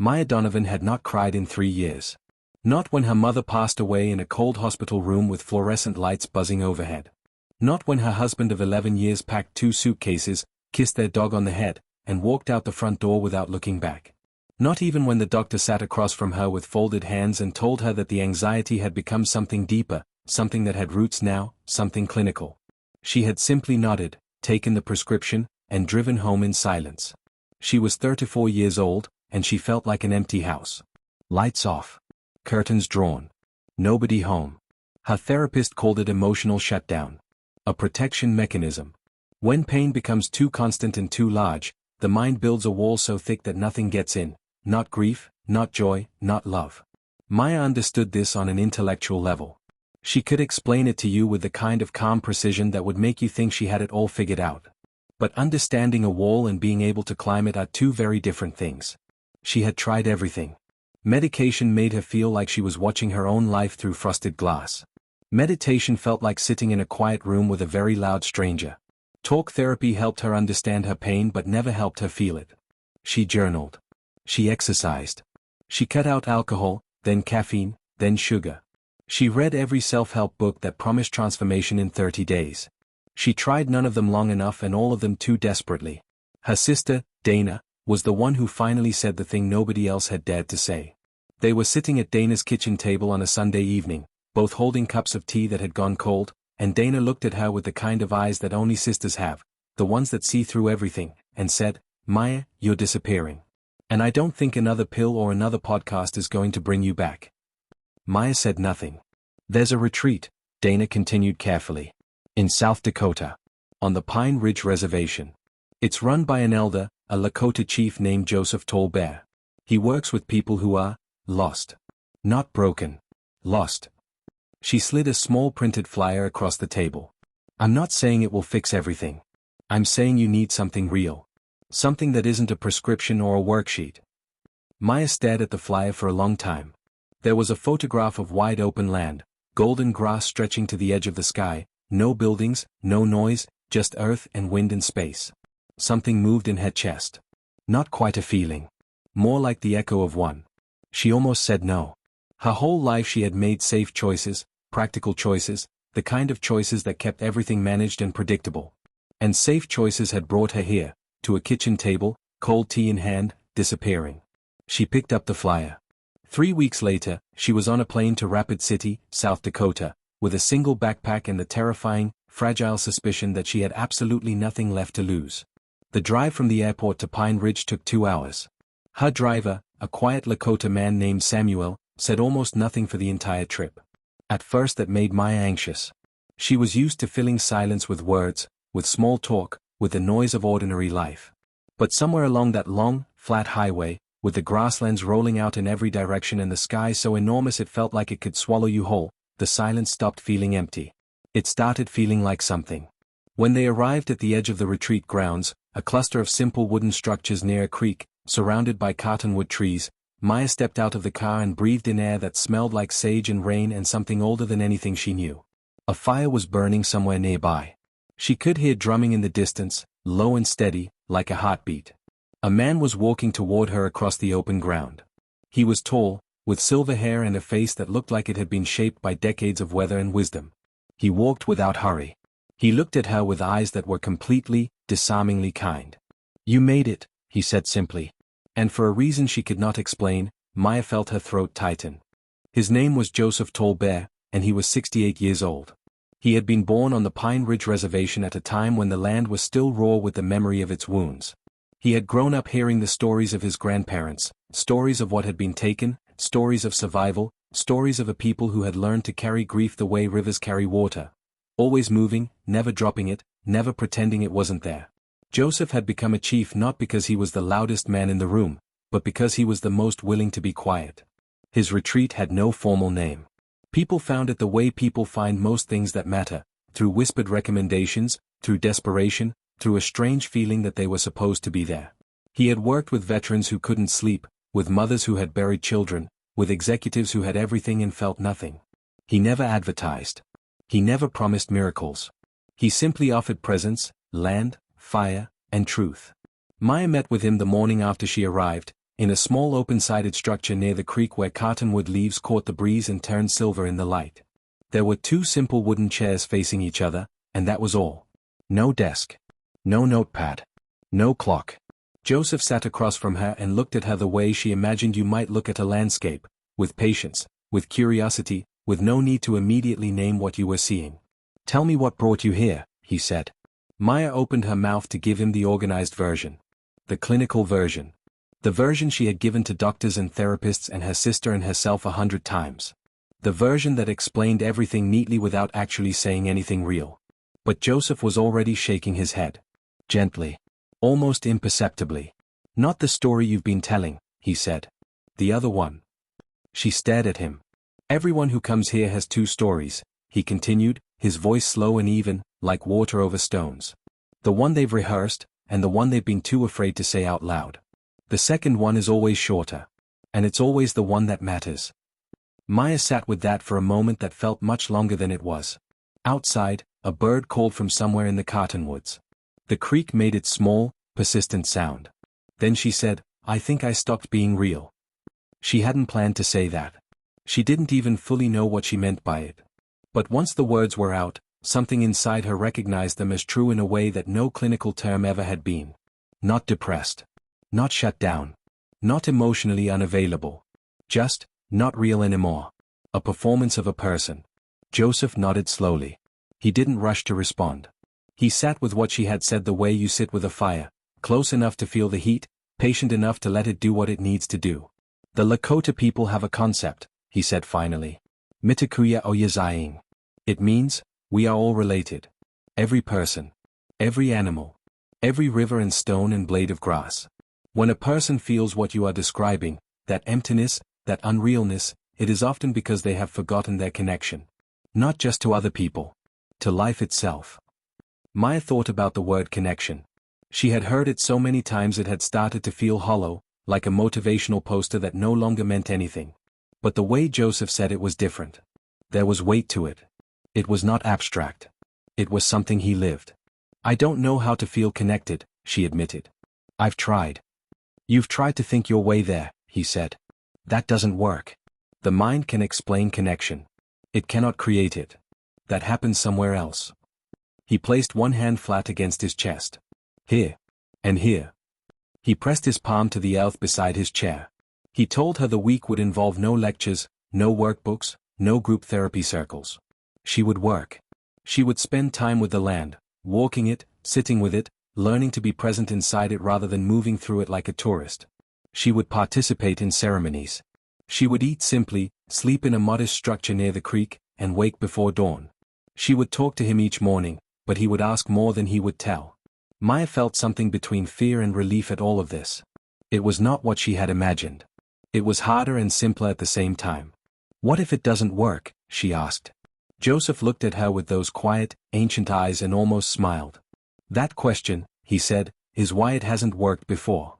Maya Donovan had not cried in 3 years. Not when her mother passed away in a cold hospital room with fluorescent lights buzzing overhead. Not when her husband of 11 years packed 2 suitcases, kissed their dog on the head, and walked out the front door without looking back. Not even when the doctor sat across from her with folded hands and told her that the anxiety had become something deeper, something that had roots now, something clinical. She had simply nodded, taken the prescription, and driven home in silence. She was 34 years old, and she felt like an empty house. Lights off. Curtains drawn. Nobody home. Her therapist called it emotional shutdown. A protection mechanism. When pain becomes too constant and too large, the mind builds a wall so thick that nothing gets in. Not grief, not joy, not love. Maya understood this on an intellectual level. She could explain it to you with the kind of calm precision that would make you think she had it all figured out. But understanding a wall and being able to climb it are 2 very different things. She had tried everything. Medication made her feel like she was watching her own life through frosted glass. Meditation felt like sitting in a quiet room with a very loud stranger. Talk therapy helped her understand her pain but never helped her feel it. She journaled. She exercised. She cut out alcohol, then caffeine, then sugar. She read every self-help book that promised transformation in 30 days. She tried none of them long enough and all of them too desperately. Her sister, Dana, was the one who finally said the thing nobody else had dared to say. They were sitting at Dana's kitchen table on a Sunday evening, both holding cups of tea that had gone cold, and Dana looked at her with the kind of eyes that only sisters have, the ones that see through everything, and said, "Maya, you're disappearing. And I don't think another pill or another podcast is going to bring you back." Maya said nothing. "There's a retreat," Dana continued carefully. "In South Dakota. On the Pine Ridge Reservation. It's run by an elder, a Lakota Chief named Joseph Tallbear. He works with people who are lost. Not broken. Lost." She slid a small printed flyer across the table. "I'm not saying it will fix everything. I'm saying you need something real. Something that isn't a prescription or a worksheet." Maya stared at the flyer for a long time. There was a photograph of wide open land, golden grass stretching to the edge of the sky, no buildings, no noise, just earth and wind and space. Something moved in her chest. Not quite a feeling. More like the echo of one. She almost said no. Her whole life she had made safe choices, practical choices, the kind of choices that kept everything managed and predictable. And safe choices had brought her here, to a kitchen table, cold tea in hand, disappearing. She picked up the flyer. 3 weeks later, she was on a plane to Rapid City, South Dakota, with a single backpack and the terrifying, fragile suspicion that she had absolutely nothing left to lose. The drive from the airport to Pine Ridge took 2 hours. Her driver, a quiet Lakota man named Samuel, said almost nothing for the entire trip. At first that made Maya anxious. She was used to filling silence with words, with small talk, with the noise of ordinary life. But somewhere along that long, flat highway, with the grasslands rolling out in every direction and the sky so enormous it felt like it could swallow you whole, the silence stopped feeling empty. It started feeling like something. When they arrived at the edge of the retreat grounds, a cluster of simple wooden structures near a creek, surrounded by cottonwood trees, Maya stepped out of the car and breathed in air that smelled like sage and rain and something older than anything she knew. A fire was burning somewhere nearby. She could hear drumming in the distance, low and steady, like a heartbeat. A man was walking toward her across the open ground. He was tall, with silver hair and a face that looked like it had been shaped by decades of weather and wisdom. He walked without hurry. He looked at her with eyes that were completely, disarmingly kind. "You made it," he said simply. And for a reason she could not explain, Maya felt her throat tighten. His name was Joseph Tallbear, and he was 68 years old. He had been born on the Pine Ridge Reservation at a time when the land was still raw with the memory of its wounds. He had grown up hearing the stories of his grandparents, stories of what had been taken, stories of survival, stories of a people who had learned to carry grief the way rivers carry water. Always moving, never dropping it, never pretending it wasn't there. Joseph had become a chief not because he was the loudest man in the room, but because he was the most willing to be quiet. His retreat had no formal name. People found it the way people find most things that matter, through whispered recommendations, through desperation, through a strange feeling that they were supposed to be there. He had worked with veterans who couldn't sleep, with mothers who had buried children, with executives who had everything and felt nothing. He never advertised. He never promised miracles. He simply offered presence, land, fire, and truth. Maya met with him the morning after she arrived, in a small open-sided structure near the creek where cottonwood leaves caught the breeze and turned silver in the light. There were two simple wooden chairs facing each other, and that was all. No desk. No notepad. No clock. Joseph sat across from her and looked at her the way she imagined you might look at a landscape, with patience, with curiosity, with no need to immediately name what you were seeing. "Tell me what brought you here," he said. Maya opened her mouth to give him the organized version. The clinical version. The version she had given to doctors and therapists and her sister and herself 100 times. The version that explained everything neatly without actually saying anything real. But Joseph was already shaking his head. Gently. Almost imperceptibly. "Not the story you've been telling," he said. "The other one." She stared at him. "Everyone who comes here has two stories," he continued, his voice slow and even, like water over stones. "The one they've rehearsed, and the one they've been too afraid to say out loud. The second one is always shorter. And it's always the one that matters." Maya sat with that for a moment that felt much longer than it was. Outside, a bird called from somewhere in the cottonwoods. The creek made its small, persistent sound. Then she said, "I think I stopped being real." She hadn't planned to say that. She didn't even fully know what she meant by it. But once the words were out, something inside her recognized them as true in a way that no clinical term ever had been. Not depressed. Not shut down. Not emotionally unavailable. Just, not real anymore. A performance of a person. Joseph nodded slowly. He didn't rush to respond. He sat with what she had said the way you sit with a fire, close enough to feel the heat, patient enough to let it do what it needs to do. "The Lakota people have a concept," he said finally. "Mitakuya Oyazaing." It means, we are all related. Every person. Every animal. Every river and stone and blade of grass. When a person feels what you are describing, that emptiness, that unrealness, it is often because they have forgotten their connection. Not just to other people. To life itself. Maya thought about the word connection. She had heard it so many times it had started to feel hollow, like a motivational poster that no longer meant anything. But the way Joseph said it was different. There was weight to it. It was not abstract. It was something he lived. "I don't know how to feel connected," she admitted. "I've tried." "You've tried to think your way there," he said. "That doesn't work. The mind can explain connection. It cannot create it. That happens somewhere else." He placed one hand flat against his chest. "Here. And here." He pressed his palm to the earth beside his chair. He told her the week would involve no lectures, no workbooks, no group therapy circles. She would work. She would spend time with the land, walking it, sitting with it, learning to be present inside it rather than moving through it like a tourist. She would participate in ceremonies. She would eat simply, sleep in a modest structure near the creek, and wake before dawn. She would talk to him each morning, but he would ask more than he would tell. Maya felt something between fear and relief at all of this. It was not what she had imagined. It was harder and simpler at the same time. "What if it doesn't work?" she asked. Joseph looked at her with those quiet, ancient eyes and almost smiled. "That question," he said, "is why it hasn't worked before."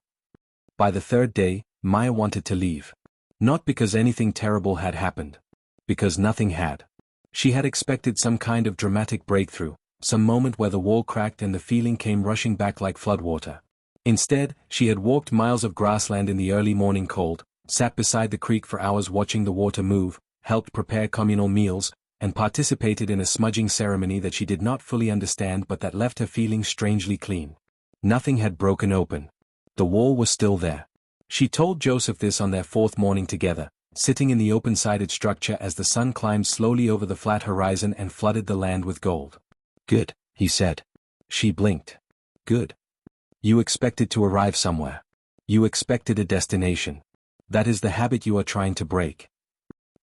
By the third day, Maya wanted to leave. Not because anything terrible had happened. Because nothing had. She had expected some kind of dramatic breakthrough, some moment where the wall cracked and the feeling came rushing back like floodwater. Instead, she had walked miles of grassland in the early morning cold, sat beside the creek for hours watching the water move, helped prepare communal meals, and participated in a smudging ceremony that she did not fully understand but that left her feeling strangely clean. Nothing had broken open. The wall was still there. She told Joseph this on their fourth morning together, sitting in the open-sided structure as the sun climbed slowly over the flat horizon and flooded the land with gold. "Good," he said. She blinked. "Good. You expected to arrive somewhere. You expected a destination. That is the habit you are trying to break."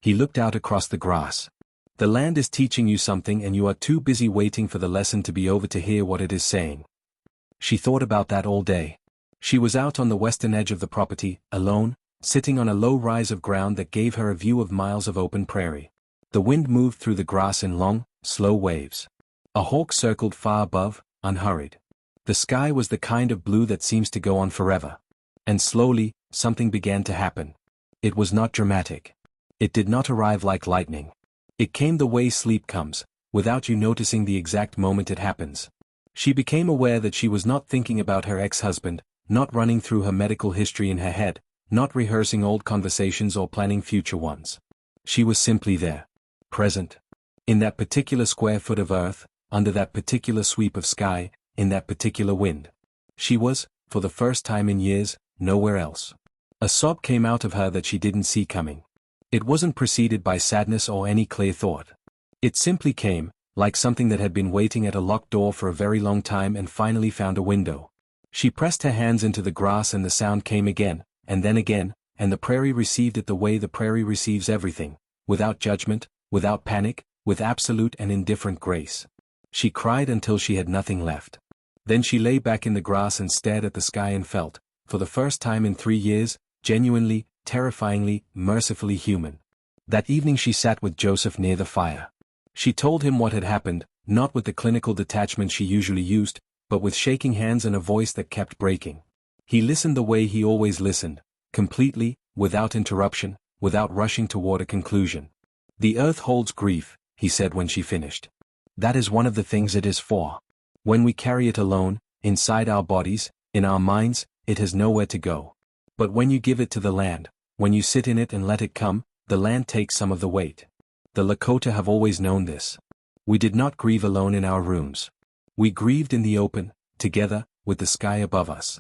He looked out across the grass. "The land is teaching you something and you are too busy waiting for the lesson to be over to hear what it is saying." She thought about that all day. She was out on the western edge of the property, alone, sitting on a low rise of ground that gave her a view of miles of open prairie. The wind moved through the grass in long, slow waves. A hawk circled far above, unhurried. The sky was the kind of blue that seems to go on forever. And slowly, something began to happen. It was not dramatic. It did not arrive like lightning. It came the way sleep comes, without you noticing the exact moment it happens. She became aware that she was not thinking about her ex-husband, not running through her medical history in her head, not rehearsing old conversations or planning future ones. She was simply there. Present. In that particular square foot of earth, under that particular sweep of sky, in that particular wind. She was, for the first time in years, nowhere else. A sob came out of her that she didn't see coming. It wasn't preceded by sadness or any clear thought. It simply came, like something that had been waiting at a locked door for a very long time and finally found a window. She pressed her hands into the grass and the sound came again, and then again, and the prairie received it the way the prairie receives everything, without judgment, without panic, with absolute and indifferent grace. She cried until she had nothing left. Then she lay back in the grass and stared at the sky and felt, for the first time in 3 years, genuinely, terrifyingly, mercifully human. That evening she sat with Joseph near the fire. She told him what had happened, not with the clinical detachment she usually used, but with shaking hands and a voice that kept breaking. He listened the way he always listened, completely, without interruption, without rushing toward a conclusion. "The earth holds grief," he said when she finished. "That is one of the things it is for. When we carry it alone, inside our bodies, in our minds, it has nowhere to go. But when you give it to the land, when you sit in it and let it come, the land takes some of the weight. The Lakota have always known this. We did not grieve alone in our rooms. We grieved in the open, together, with the sky above us."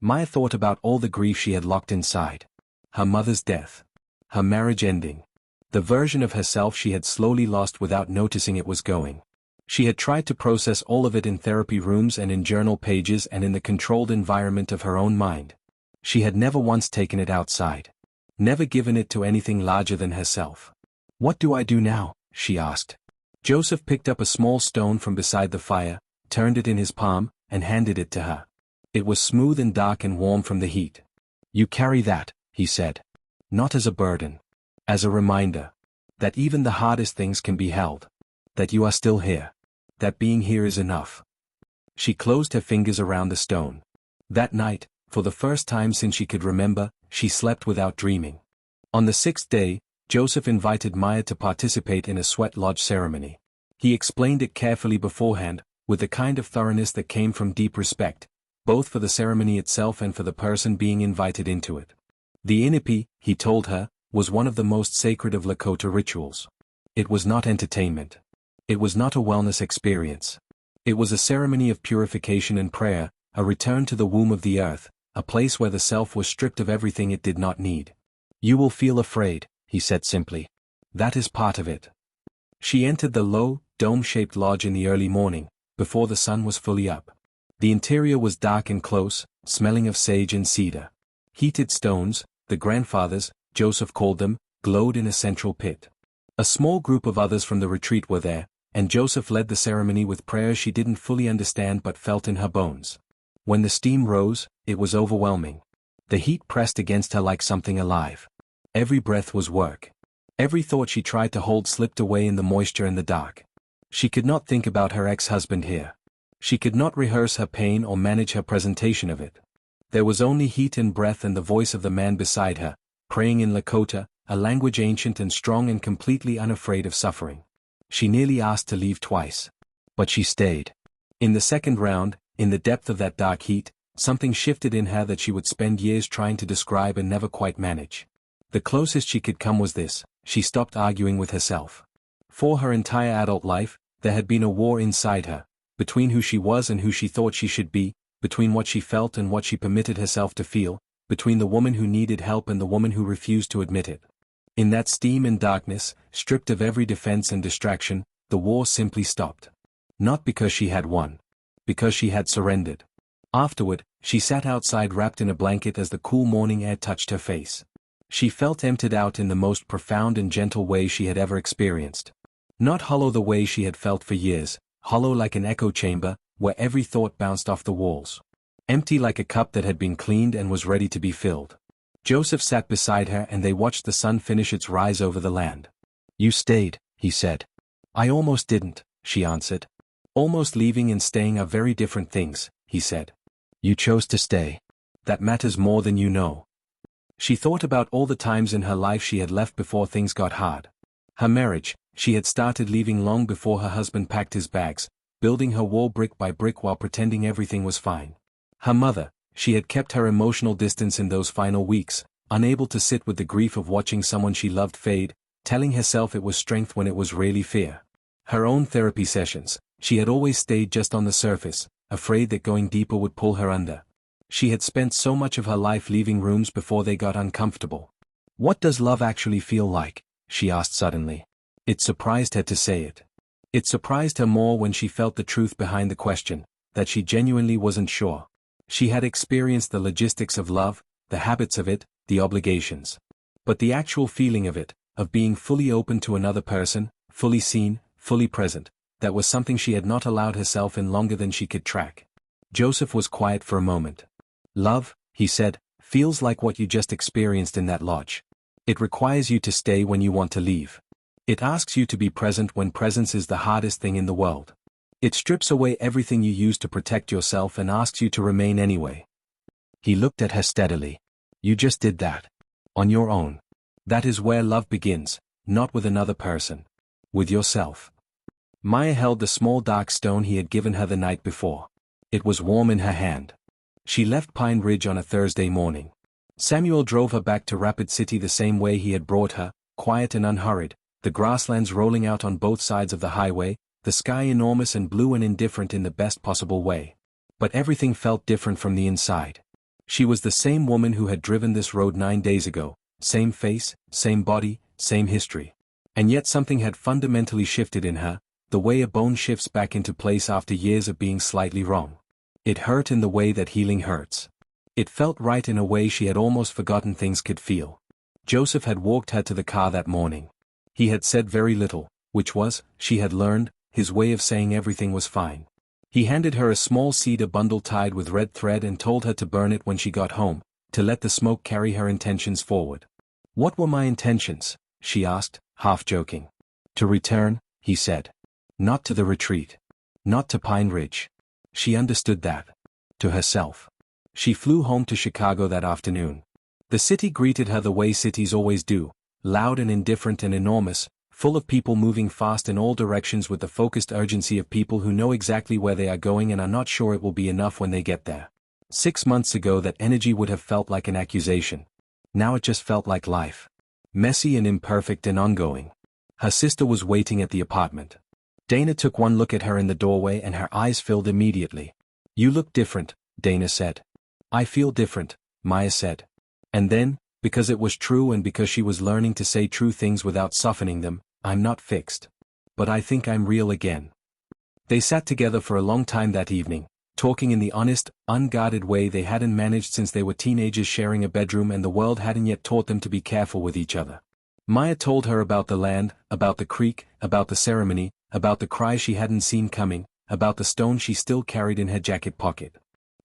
Maya thought about all the grief she had locked inside. Her mother's death. Her marriage ending. The version of herself she had slowly lost without noticing it was going. She had tried to process all of it in therapy rooms and in journal pages and in the controlled environment of her own mind. She had never once taken it outside. Never given it to anything larger than herself. "What do I do now?" she asked. Joseph picked up a small stone from beside the fire, turned it in his palm, and handed it to her. It was smooth and dark and warm from the heat. "You carry that," he said. "Not as a burden. As a reminder. That even the hardest things can be held. That you are still here. That being here is enough." She closed her fingers around the stone. That night, for the first time since she could remember, she slept without dreaming. On the 6th day, Joseph invited Maya to participate in a sweat lodge ceremony. He explained it carefully beforehand, with the kind of thoroughness that came from deep respect, both for the ceremony itself and for the person being invited into it. The inipi, he told her, was one of the most sacred of Lakota rituals. It was not entertainment. It was not a wellness experience. It was a ceremony of purification and prayer, a return to the womb of the earth, a place where the self was stripped of everything it did not need. "You will feel afraid," he said simply. "That is part of it." She entered the low, dome-shaped lodge in the early morning, before the sun was fully up. The interior was dark and close, smelling of sage and cedar. Heated stones, the grandfathers, Joseph called them, glowed in a central pit. A small group of others from the retreat were there, and Joseph led the ceremony with prayers she didn't fully understand but felt in her bones. When the steam rose, it was overwhelming. The heat pressed against her like something alive. Every breath was work. Every thought she tried to hold slipped away in the moisture and the dark. She could not think about her ex-husband here. She could not rehearse her pain or manage her presentation of it. There was only heat and breath and the voice of the man beside her, praying in Lakota, a language ancient and strong and completely unafraid of suffering. She nearly asked to leave twice. But she stayed. In the second round, in the depth of that dark heat, something shifted in her that she would spend years trying to describe and never quite manage. The closest she could come was this: she stopped arguing with herself. For her entire adult life, there had been a war inside her, between who she was and who she thought she should be, between what she felt and what she permitted herself to feel, between the woman who needed help and the woman who refused to admit it. In that steam and darkness, stripped of every defense and distraction, the war simply stopped. Not because she had won. Because she had surrendered. Afterward, she sat outside wrapped in a blanket as the cool morning air touched her face. She felt emptied out in the most profound and gentle way she had ever experienced. Not hollow the way she had felt for years, hollow like an echo chamber, where every thought bounced off the walls. Empty like a cup that had been cleaned and was ready to be filled. Joseph sat beside her and they watched the sun finish its rise over the land. "You stayed," he said. "I almost didn't," she answered. "Almost leaving and staying are very different things," he said. "You chose to stay. That matters more than you know." She thought about all the times in her life she had left before things got hard. Her marriage, she had started leaving long before her husband packed his bags, building her wall brick by brick while pretending everything was fine. Her mother, She had kept her emotional distance in those final weeks, unable to sit with the grief of watching someone she loved fade, telling herself it was strength when it was really fear. Her own therapy sessions, she had always stayed just on the surface, afraid that going deeper would pull her under. She had spent so much of her life leaving rooms before they got uncomfortable. "What does love actually feel like?" she asked suddenly. It surprised her to say it. It surprised her more when she felt the truth behind the question, that she genuinely wasn't sure. She had experienced the logistics of love, the habits of it, the obligations. But the actual feeling of it, of being fully open to another person, fully seen, fully present, that was something she had not allowed herself in longer than she could track. Joseph was quiet for a moment. "Love," he said, "feels like what you just experienced in that lodge. It requires you to stay when you want to leave. It asks you to be present when presence is the hardest thing in the world. It strips away everything you use to protect yourself and asks you to remain anyway." He looked at her steadily. "You just did that. On your own. That is where love begins, not with another person. With yourself." Maya held the small dark stone he had given her the night before. It was warm in her hand. She left Pine Ridge on a Thursday morning. Samuel drove her back to Rapid City the same way he had brought her, quiet and unhurried, the grasslands rolling out on both sides of the highway, the sky enormous and blue and indifferent in the best possible way. But everything felt different from the inside. She was the same woman who had driven this road 9 days ago, same face, same body, same history. And yet something had fundamentally shifted in her, the way a bone shifts back into place after years of being slightly wrong. It hurt in the way that healing hurts. It felt right in a way she had almost forgotten things could feel. Joseph had walked her to the car that morning. He had said very little, which was, she had learned, his way of saying everything was fine. He handed her a small cedar bundle tied with red thread and told her to burn it when she got home, to let the smoke carry her intentions forward. "What were my intentions?" she asked, half joking. "To return," he said. "Not to the retreat. Not to Pine Ridge." She understood that. To herself. She flew home to Chicago that afternoon. The city greeted her the way cities always do, loud and indifferent and enormous, full of people moving fast in all directions with the focused urgency of people who know exactly where they are going and are not sure it will be enough when they get there. 6 months ago that energy would have felt like an accusation. Now it just felt like life. Messy and imperfect and ongoing. Her sister was waiting at the apartment. Dana took one look at her in the doorway and her eyes filled immediately. "You look different," Dana said. "I feel different," Maya said. And then, because it was true and because she was learning to say true things without softening them, "I'm not fixed. But I think I'm real again." They sat together for a long time that evening, talking in the honest, unguarded way they hadn't managed since they were teenagers sharing a bedroom and the world hadn't yet taught them to be careful with each other. Maya told her about the land, about the creek, about the ceremony, about the cry she hadn't seen coming, about the stone she still carried in her jacket pocket.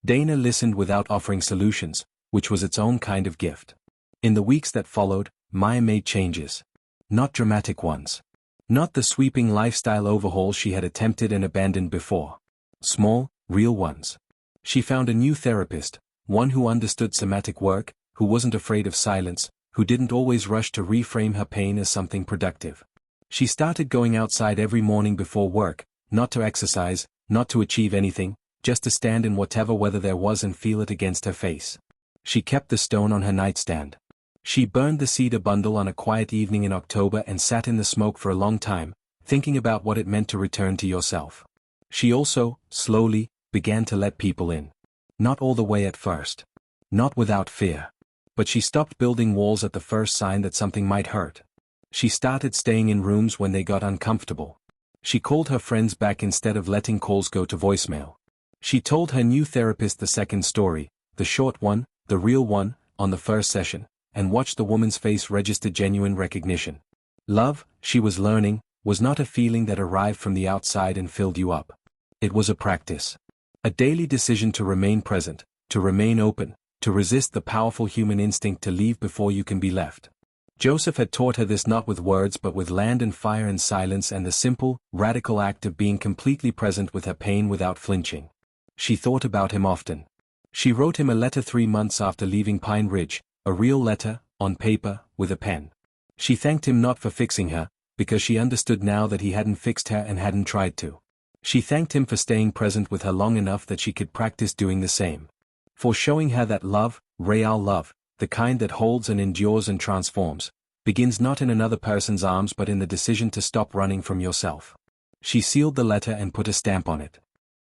Dana listened without offering solutions, which was its own kind of gift. In the weeks that followed, Maya made changes. Not dramatic ones. Not the sweeping lifestyle overhaul she had attempted and abandoned before. Small, real ones. She found a new therapist, one who understood somatic work, who wasn't afraid of silence, who didn't always rush to reframe her pain as something productive. She started going outside every morning before work, not to exercise, not to achieve anything, just to stand in whatever weather there was and feel it against her face. She kept the stone on her nightstand. She burned the cedar bundle on a quiet evening in October and sat in the smoke for a long time, thinking about what it meant to return to yourself. She also, slowly, began to let people in. Not all the way at first. Not without fear. But she stopped building walls at the first sign that something might hurt. She started staying in rooms when they got uncomfortable. She called her friends back instead of letting calls go to voicemail. She told her new therapist the second story, the short one, the real one, on the first session, and watched the woman's face register genuine recognition. Love, she was learning, was not a feeling that arrived from the outside and filled you up. It was a practice. A daily decision to remain present, to remain open, to resist the powerful human instinct to leave before you can be left. Joseph had taught her this not with words but with land and fire and silence and the simple, radical act of being completely present with her pain without flinching. She thought about him often. She wrote him a letter 3 months after leaving Pine Ridge, a real letter, on paper, with a pen. She thanked him not for fixing her, because she understood now that he hadn't fixed her and hadn't tried to. She thanked him for staying present with her long enough that she could practice doing the same. For showing her that love, real love, the kind that holds and endures and transforms, begins not in another person's arms but in the decision to stop running from yourself. She sealed the letter and put a stamp on it.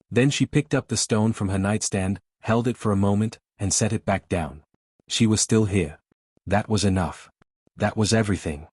Then she picked up the stone from her nightstand, held it for a moment, and set it back down. She was still here. That was enough. That was everything.